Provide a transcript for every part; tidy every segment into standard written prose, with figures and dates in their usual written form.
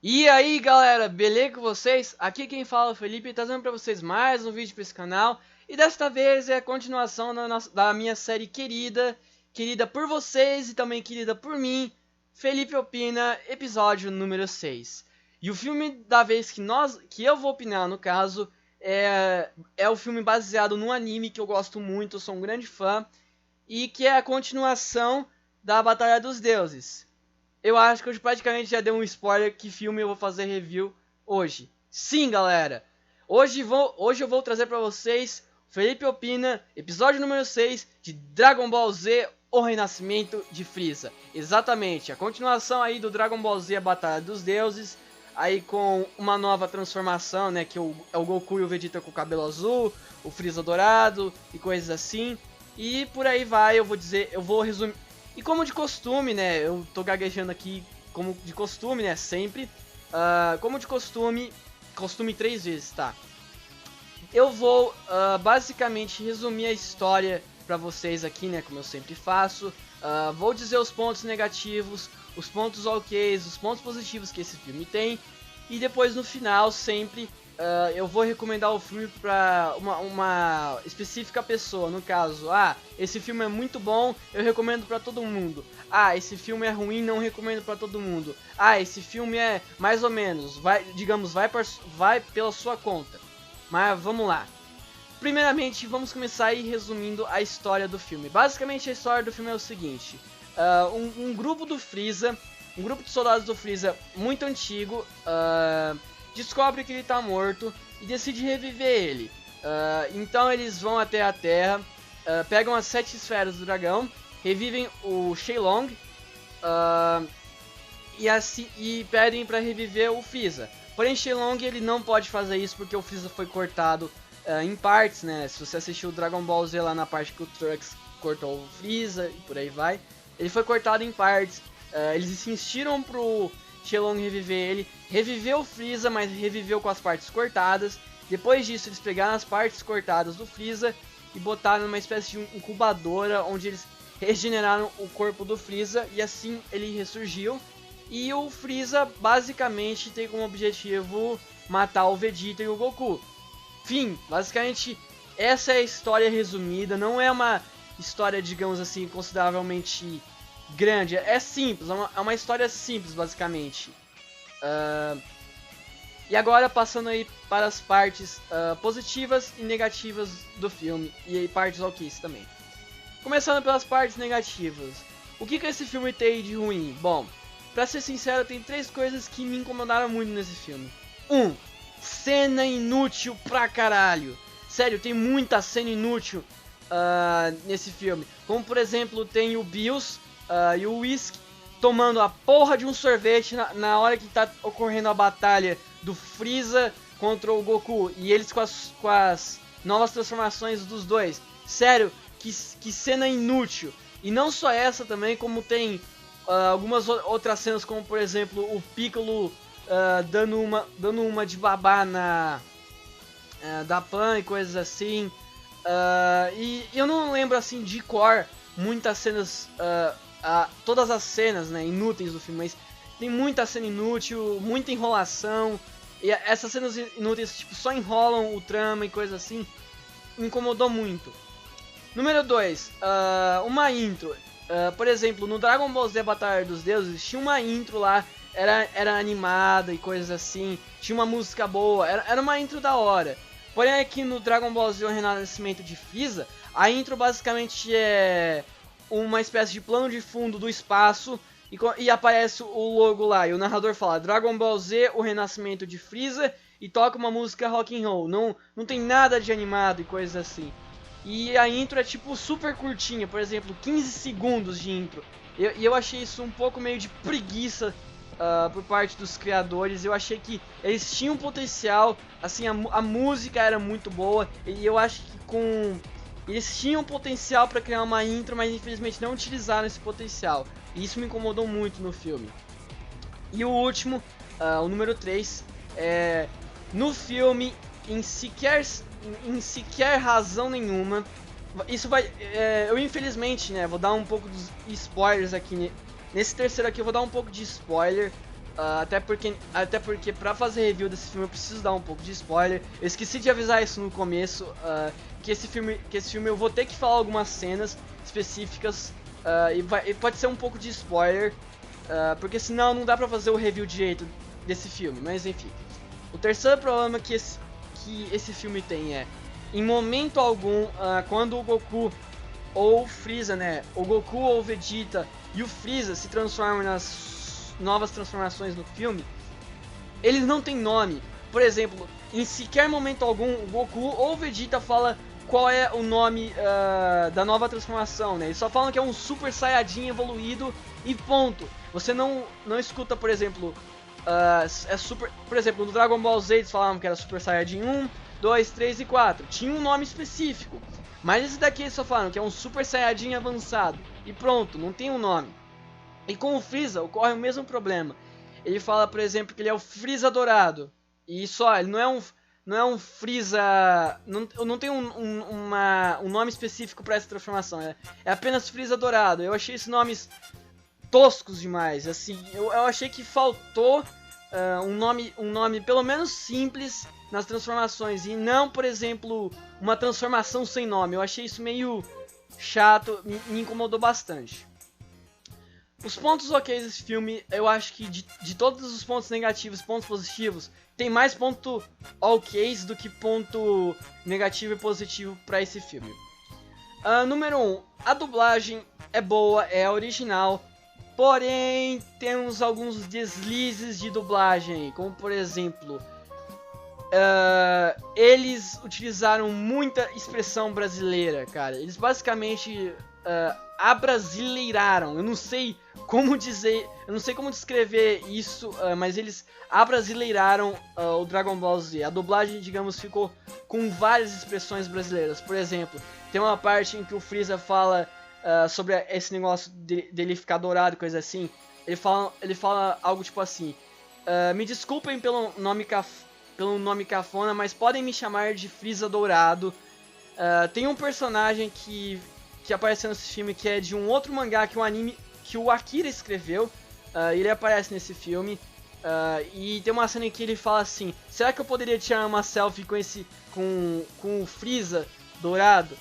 E aí galera, beleza com vocês? Aqui quem fala é o Felipe, trazendo pra vocês mais um vídeo pra esse canal. E desta vez é a continuação da minha série querida por vocês e também querida por mim, Felipe Opina, episódio número 6. E o filme da vez que eu vou opinar no caso, é o filme baseado num anime que eu gosto muito, eu sou um grande fã. E que é a continuação da Batalha dos Deuses. Eu acho que eu praticamente já dei um spoiler que filme eu vou fazer review hoje. Sim, galera! Hoje eu vou trazer pra vocês Felipe Opina, episódio número 6 de Dragon Ball Z, O Renascimento de Frieza. Exatamente, a continuação aí do Dragon Ball Z, a Batalha dos Deuses, aí com uma nova transformação, né, que é o Goku e o Vegeta com o cabelo azul, o Frieza dourado e coisas assim. E por aí vai, eu vou resumir. E como de costume, né, eu tô gaguejando aqui como de costume, né, sempre. Como de costume 3 vezes, tá? Eu vou basicamente resumir a história pra vocês aqui, né, como eu sempre faço. Vou dizer os pontos negativos, os pontos ok, os pontos positivos que esse filme tem. E depois no final, sempre, eu vou recomendar o filme pra uma específica pessoa. No caso, esse filme é muito bom, eu recomendo pra todo mundo. Esse filme é ruim, não recomendo pra todo mundo. Esse filme é mais ou menos, vai pela sua conta. Mas vamos lá. Primeiramente, vamos começar aí resumindo a história do filme. Basicamente, a história do filme é o seguinte. Um grupo do Frieza, um grupo de soldados do Frieza muito antigo, descobre que ele tá morto e decide reviver ele. Então eles vão até a Terra, pegam as 7 esferas do dragão, revivem o Shenlong e pedem para reviver o Frieza. Porém, Shenlong ele não pode fazer isso porque o Frieza foi cortado em partes, né? Se você assistiu o Dragon Ball Z lá na parte que o Trunks cortou o Frieza e por aí vai, ele foi cortado em partes. Eles insistiram pro Shenlong reviver ele, reviveu o Frieza, mas reviveu com as partes cortadas. Depois disso, eles pegaram as partes cortadas do Frieza e botaram numa espécie de incubadora, onde eles regeneraram o corpo do Frieza e assim ele ressurgiu. E o Frieza basicamente tem como objetivo matar o Vegeta e o Goku. Fim, basicamente essa é a história resumida, não é uma história, digamos assim, consideravelmente grande, é simples, é uma história simples basicamente. E agora passando aí para as partes positivas e negativas do filme, e aí partes ok também. Começando pelas partes negativas, o que esse filme tem de ruim? Bom, pra ser sincero, tem 3 coisas que me incomodaram muito nesse filme. 1. Cena inútil pra caralho. Sério, tem muita cena inútil nesse filme. Como por exemplo, tem o Bills e o Whisk tomando a porra de um sorvete na hora que tá ocorrendo a batalha do Frieza contra o Goku. E eles com as novas transformações dos dois. Sério, que cena inútil. E não só essa também, como tem algumas outras cenas, como por exemplo o Piccolo dando uma de babá da Pan e coisas assim. E eu não lembro assim de cor muitas cenas, todas as cenas, né, inúteis do filme, mas tem muita cena inútil, muita enrolação. E essas cenas inúteis tipo, só enrolam o trama e coisas assim. Me incomodou muito. Número 2, uma intro. Por exemplo, no Dragon Ball Z Batalha dos Deuses, tinha uma intro lá, era animada e coisas assim, tinha uma música boa, era uma intro da hora. Porém aqui no Dragon Ball Z O Renascimento de Frieza, a intro basicamente é uma espécie de plano de fundo do espaço e aparece o logo lá, e o narrador fala Dragon Ball Z O Renascimento de Frieza e toca uma música rock and roll, não tem nada de animado e coisas assim. E a intro é tipo super curtinha, por exemplo, 15 segundos de intro. E eu achei isso um pouco meio de preguiça por parte dos criadores. Eu achei que eles tinham potencial, assim, a música era muito boa. E eu acho que eles tinham potencial para criar uma intro, mas infelizmente não utilizaram esse potencial. E isso me incomodou muito no filme. E o último, o número 3, no filme, em sequer razão nenhuma, isso vai, eu infelizmente, né, vou dar um pouco dos spoilers aqui, nesse terceiro aqui eu vou dar um pouco de spoiler, Até porque pra fazer review desse filme eu preciso dar um pouco de spoiler. Eu esqueci de avisar isso no começo, que esse filme eu vou ter que falar algumas cenas específicas, e pode ser um pouco de spoiler, porque senão não dá pra fazer o review direito desse filme, mas enfim. O terceiro problema que esse filme tem é, em momento algum, quando o Goku ou o Freeza, né, o Goku ou o Vegeta e o Freeza se transformam nas novas transformações no filme, eles não têm nome. Por exemplo, em sequer momento algum o Goku ou o Vegeta fala qual é o nome da nova transformação, né? Eles só falam que é um Super Saiyajin evoluído e ponto. Você não escuta, por exemplo, por exemplo, no Dragon Ball Z eles falavam que era Super Saiyajin 1, 2, 3 e 4. Tinha um nome específico. Mas esse daqui eles só falam que é um Super Saiyajin avançado. E pronto, não tem um nome. E com o Freeza ocorre o mesmo problema. Ele fala, por exemplo, que ele é o Freeza Dourado. E só, ele não é um Freeza... Não tem um nome específico para essa transformação. É apenas Freeza Dourado. Eu achei esses nomes toscos demais. Assim, eu achei que faltou um nome pelo menos simples nas transformações. E não, por exemplo, uma transformação sem nome. Eu achei isso meio chato, me incomodou bastante. Os pontos ok desse filme, eu acho que de todos os pontos negativos e pontos positivos, tem mais ponto ok do que ponto negativo e positivo para esse filme. Número 1, a dublagem é boa, é original, porém temos alguns deslizes de dublagem, como por exemplo, eles utilizaram muita expressão brasileira, cara. Eles basicamente abrasileiraram. Eu não sei como descrever isso, mas eles abrasileiraram o Dragon Ball Z. A dublagem, digamos, ficou com várias expressões brasileiras. Por exemplo, tem uma parte em que o Freeza fala sobre esse negócio dele ficar dourado, coisa assim. Ele fala algo tipo assim: me desculpem pelo nome cafona, mas podem me chamar de Freeza Dourado. Tem um personagem que apareceu nesse filme que é de um outro mangá que o Akira escreveu. Ele aparece nesse filme. E tem uma cena em que ele fala assim: será que eu poderia tirar uma selfie com o Freeza Dourado?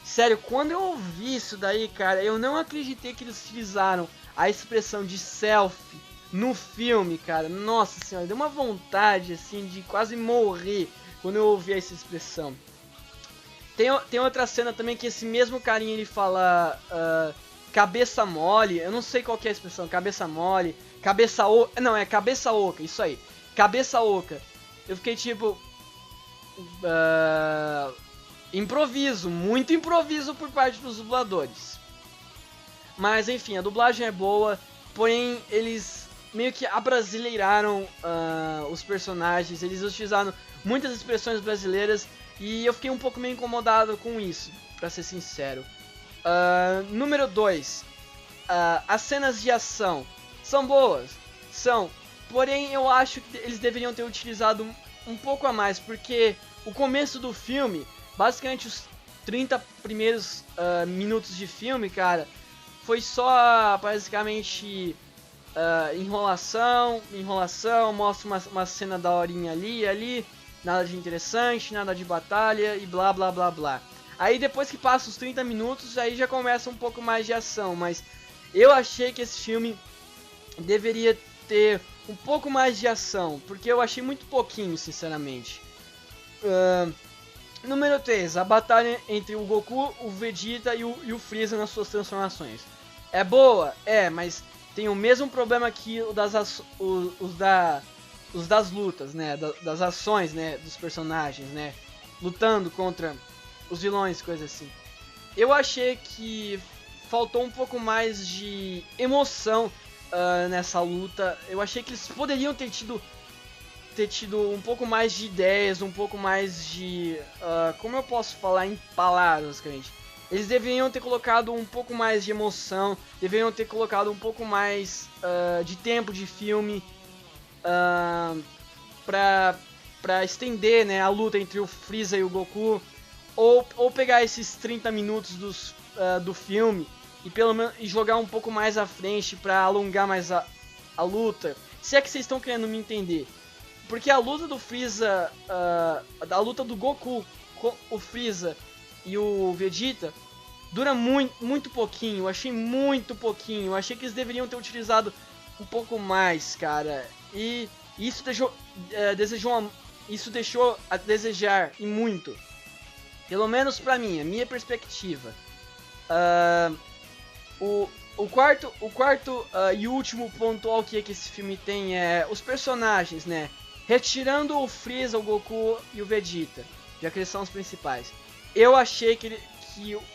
Sério, quando eu ouvi isso daí, cara, eu não acreditei que eles utilizaram a expressão de selfie no filme, cara. Nossa senhora, deu uma vontade assim de quase morrer quando eu ouvi essa expressão. Tem outra cena também que esse mesmo carinha ele fala cabeça mole. Eu não sei qual que é a expressão, cabeça mole, cabeça oca. Não, é cabeça oca, isso aí, cabeça oca. Eu fiquei tipo muito improviso por parte dos dubladores. Mas enfim, a dublagem é boa, porém eles meio que abrasileiraram os personagens. Eles utilizaram muitas expressões brasileiras e eu fiquei um pouco meio incomodado com isso, pra ser sincero. Número 2. As cenas de ação são boas, porém eu acho que eles deveriam ter utilizado um pouco a mais, porque o começo do filme, basicamente os 30 primeiros minutos de filme, cara, foi só basicamente enrolação, mostra uma cena da horinha ali, nada de interessante, nada de batalha e blá blá blá blá. Aí depois que passa os 30 minutos, aí já começa um pouco mais de ação, mas eu achei que esse filme deveria ter um pouco mais de ação, porque eu achei muito pouquinho, sinceramente. Número 3, a batalha entre o Goku, o Vegeta e o Freeza nas suas transformações. É boa? É, mas tem o mesmo problema que os das lutas, né? Das ações, né? Dos personagens, né? Lutando contra os vilões, coisa assim. Eu achei que faltou um pouco mais de emoção nessa luta. Eu achei que eles poderiam ter tido um pouco mais de ideias, um pouco mais de... como eu posso falar em palavras, basicamente? Eles deveriam ter colocado um pouco mais de emoção, deveriam ter colocado um pouco mais de tempo de filme pra estender, né, a luta entre o Freeza e o Goku, ou pegar esses 30 minutos do filme e pelo menos jogar um pouco mais à frente pra alongar mais a luta. Se é que vocês estão querendo me entender. Porque a luta do Freeza, a luta do Goku com o Freeza e o Vegeta dura muito pouquinho. Eu achei muito pouquinho. Eu achei que eles deveriam ter utilizado um pouco mais, cara. E isso deixou, isso deixou a desejar e muito. Pelo menos pra mim, a minha perspectiva. O quarto e último ponto ao que esse filme tem é os personagens, né? Retirando o Freeza, o Goku e o Vegeta, já que eles são os principais. Eu achei que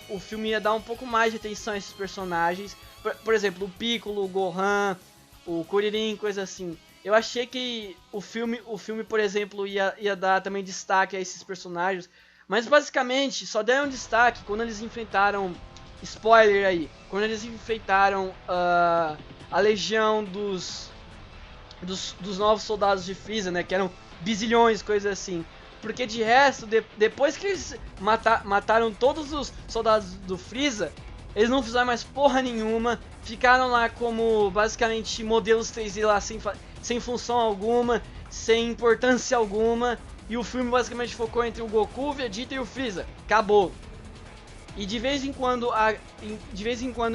o filme ia dar um pouco mais de atenção a esses personagens. Por exemplo, o Piccolo, o Gohan, o Kuririn, coisa assim. Eu achei que o filme, por exemplo, ia dar também destaque a esses personagens. Mas basicamente só deram destaque quando eles enfrentaram... Spoiler aí. Quando eles enfrentaram a legião dos novos soldados de Freeza, né? Que eram bizilhões, coisas assim. Porque de resto, depois que eles mataram todos os soldados do Freeza, eles não fizeram mais porra nenhuma. Ficaram lá como basicamente modelos 3D lá sem função alguma, sem importância alguma. E o filme basicamente focou entre o Goku, o Vegeta e o Freeza. Acabou. E de vez em quando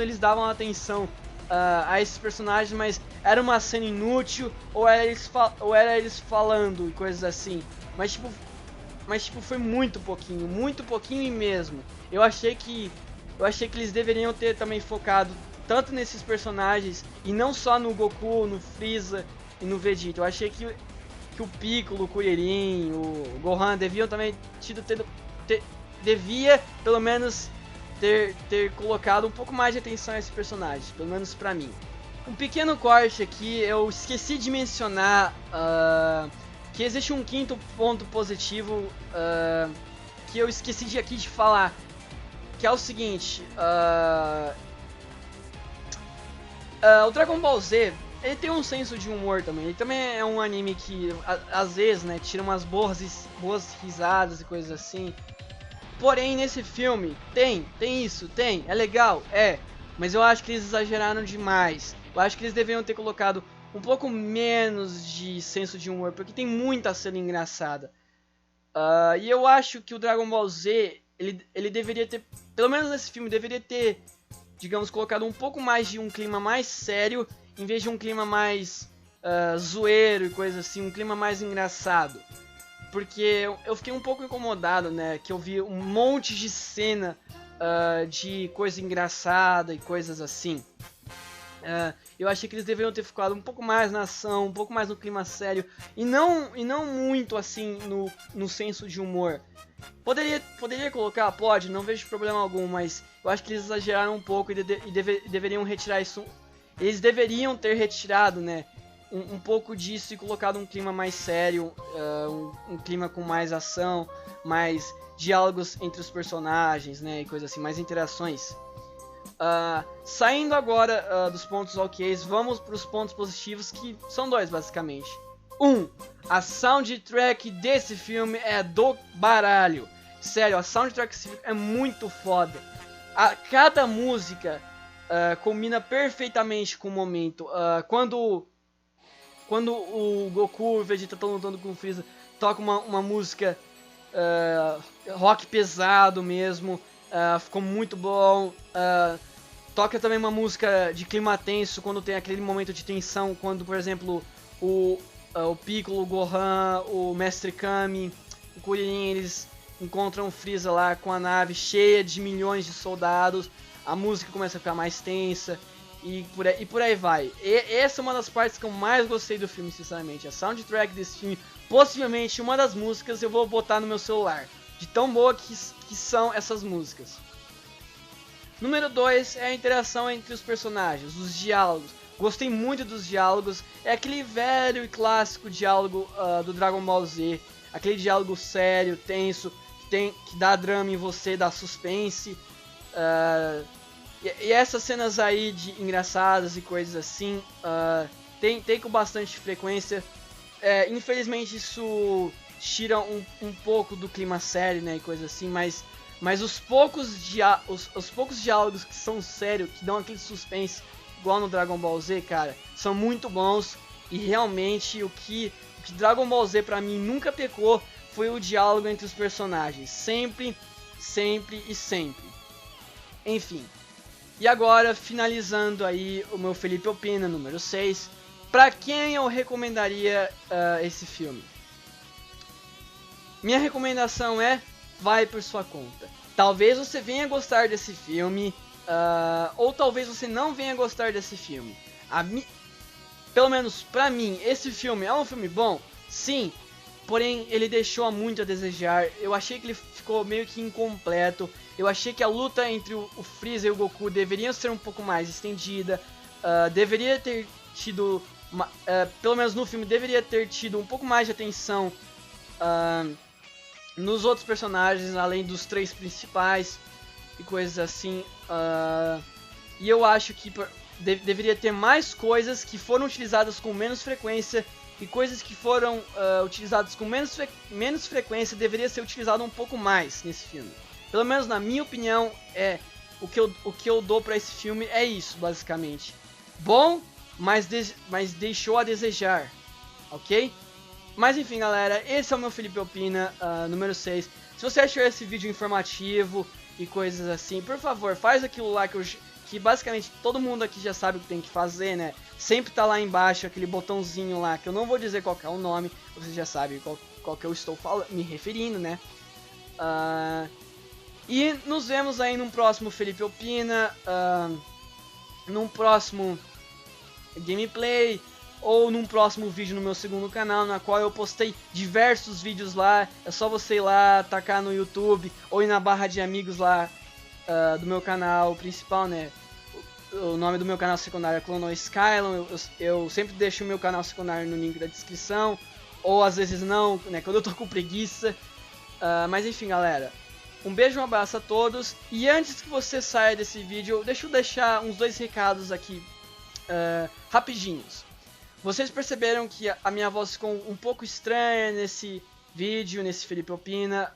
eles davam atenção a esses personagens, mas era uma cena inútil ou era eles falando e coisas assim. Mas tipo foi muito pouquinho e mesmo. Eu achei que eles deveriam ter também focado tanto nesses personagens e não só no Goku, no Freeza e no Vegeta. Eu achei que o Piccolo, o Kuririn, o Gohan deviam também devia pelo menos ter colocado um pouco mais de atenção a esses personagens, pelo menos pra mim. Um pequeno corte aqui, eu esqueci de mencionar que existe um quinto ponto positivo que eu esqueci de falar, que é o seguinte, o Dragon Ball Z, ele tem um senso de humor também. Ele também é um anime que às vezes, né, tira umas boas risadas e coisas assim. Porém, nesse filme, tem isso, é legal, mas eu acho que eles exageraram demais. Eu acho que eles deveriam ter colocado um pouco menos de senso de humor, porque tem muita cena engraçada. E eu acho que o Dragon Ball Z, ele deveria ter, pelo menos nesse filme, deveria ter, digamos, colocado um pouco mais de um clima mais sério, em vez de um clima mais zoeiro e coisa assim, um clima mais engraçado. Porque eu fiquei um pouco incomodado, né, que eu vi um monte de cena de coisa engraçada e coisas assim. Eu achei que eles deveriam ter ficado um pouco mais na ação, um pouco mais no clima sério, e não muito assim no senso de humor. Poderia colocar? Pode, não vejo problema algum, mas eu acho que eles exageraram um pouco e deveriam retirar isso. Eles deveriam ter retirado, né, um pouco disso e colocado um clima mais sério, um clima com mais ação, mais diálogos entre os personagens, né, e coisas assim, mais interações. Saindo agora dos pontos ok, vamos para os pontos positivos, que são dois basicamente. A soundtrack desse filme é do baralho. Sério, a soundtrack desse filme é muito foda. Cada música combina perfeitamente com o momento. Quando o Goku e o Vegeta estão lutando com o Freeza, toca uma música rock pesado mesmo, ficou muito bom. Toca também uma música de clima tenso quando tem aquele momento de tensão, quando, por exemplo, o Piccolo, o Gohan, o Mestre Kami, o Kuririn, eles encontram o Freeza lá com a nave cheia de milhões de soldados, a música começa a ficar mais tensa. E por aí vai. Essa é uma das partes que eu mais gostei do filme, sinceramente. A soundtrack desse filme, possivelmente uma das músicas eu vou botar no meu celular, de tão boa que são essas músicas. Número 2 é a interação entre os personagens, os diálogos. Gostei muito dos diálogos. É aquele velho e clássico diálogo do Dragon Ball Z. Aquele diálogo sério, tenso, que dá drama em você, dá suspense. E essas cenas aí de engraçadas e coisas assim, tem com bastante frequência. Infelizmente isso tira um pouco do clima sério, né, e coisas assim, mas os poucos diálogos que são sérios, que dão aquele suspense, igual no Dragon Ball Z, cara, são muito bons. E realmente o que Dragon Ball Z pra mim nunca pecou foi o diálogo entre os personagens. Sempre, sempre e sempre. Enfim. E agora, finalizando aí o meu Felipe Opina, número 6. Pra quem eu recomendaria esse filme? Minha recomendação é, vai por sua conta. Talvez você venha gostar desse filme, ou talvez você não venha gostar desse filme. Pelo menos pra mim, esse filme é um filme bom? Sim, porém ele deixou muito a desejar. Eu achei que ele ficou meio que incompleto. Eu achei que a luta entre o Freeza e o Goku deveria ser um pouco mais estendida. Deveria ter tido, pelo menos no filme, deveria ter tido um pouco mais de atenção nos outros personagens, além dos 3 principais e coisas assim. E eu acho que deveria ter mais coisas que foram utilizadas com menos frequência, e coisas que foram utilizadas com menos frequência deveria ser utilizado um pouco mais nesse filme. Pelo menos na minha opinião, o que eu dou pra esse filme é isso, basicamente. Bom, mas deixou a desejar, ok? Mas enfim, galera, esse é o meu Felipe Opina, número 6. Se você achou esse vídeo informativo e coisas assim, por favor, faz aquilo lá que basicamente todo mundo aqui já sabe o que tem que fazer, né? Sempre tá lá embaixo aquele botãozinho lá, que eu não vou dizer qual que é o nome, você já sabe qual que eu estou me referindo, né? E nos vemos aí num próximo Felipe Opina, num próximo gameplay, ou num próximo vídeo no meu segundo canal, na qual eu postei diversos vídeos lá. É só você ir lá, tacar no YouTube, ou ir na barra de amigos lá do meu canal principal, né? O nome do meu canal secundário é Clono Skylon. Eu sempre deixo o meu canal secundário no link da descrição, ou às vezes não, né, quando eu tô com preguiça. Mas enfim, galera, um beijo, um abraço a todos. E antes que você saia desse vídeo, deixa eu deixar uns 2 recados aqui rapidinhos. Vocês perceberam que a minha voz ficou um pouco estranha nesse vídeo, nesse Felipe Opina.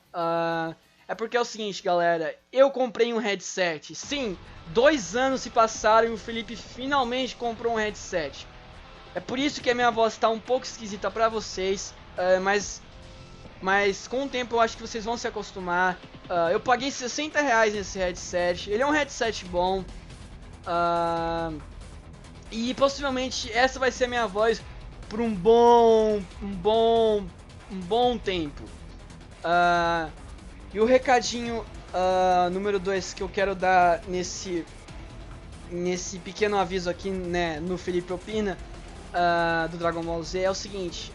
É porque é o seguinte, galera, eu comprei um headset. Sim, 2 anos se passaram e o Felipe finalmente comprou um headset. É por isso que a minha voz está um pouco esquisita pra vocês, mas com o tempo eu acho que vocês vão se acostumar. Eu paguei R$60 nesse headset, ele é um headset bom. E possivelmente essa vai ser a minha voz por um bom tempo. E o recadinho número 2 que eu quero dar nesse pequeno aviso aqui, né, no Felipe Opina do Dragon Ball Z é o seguinte.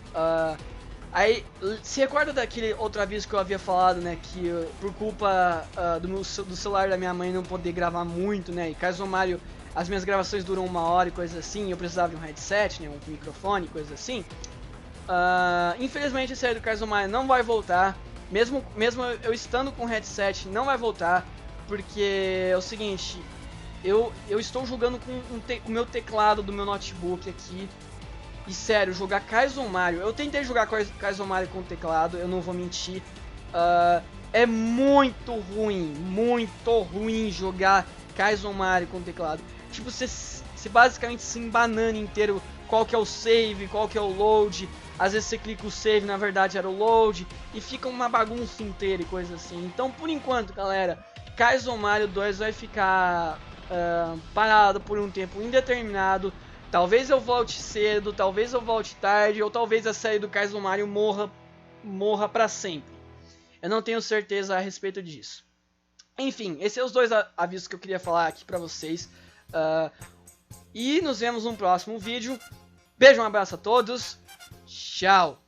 Aí, se recorda daquele outro aviso que eu havia falado, né, que por culpa do celular da minha mãe não poder gravar muito, né, e caso o Mario, as minhas gravações duram 1 hora e coisas assim, eu precisava de um headset, né, um microfone, coisas assim. Infelizmente a série do Kaizo Mario não vai voltar, mesmo eu estando com o headset, não vai voltar, porque é o seguinte, eu estou jogando com o meu teclado do meu notebook aqui, e sério, jogar Kaizo Mario, eu tentei jogar Kaizo Mario com o teclado, eu não vou mentir, é muito ruim jogar Kaizo Mario com o teclado. Tipo, você basicamente se embanana inteiro, qual que é o save, qual que é o load. Às vezes você clica o save, na verdade era o load, e fica uma bagunça inteira e coisa assim. Então, por enquanto, galera, Kaizo Mario 2 vai ficar parado por um tempo indeterminado. Talvez eu volte cedo, talvez eu volte tarde, ou talvez a série do Kaizo Mario morra pra sempre. Eu não tenho certeza a respeito disso. Enfim, esses são os 2 avisos que eu queria falar aqui pra vocês. E nos vemos no próximo vídeo. Beijo, um abraço a todos. Tchau.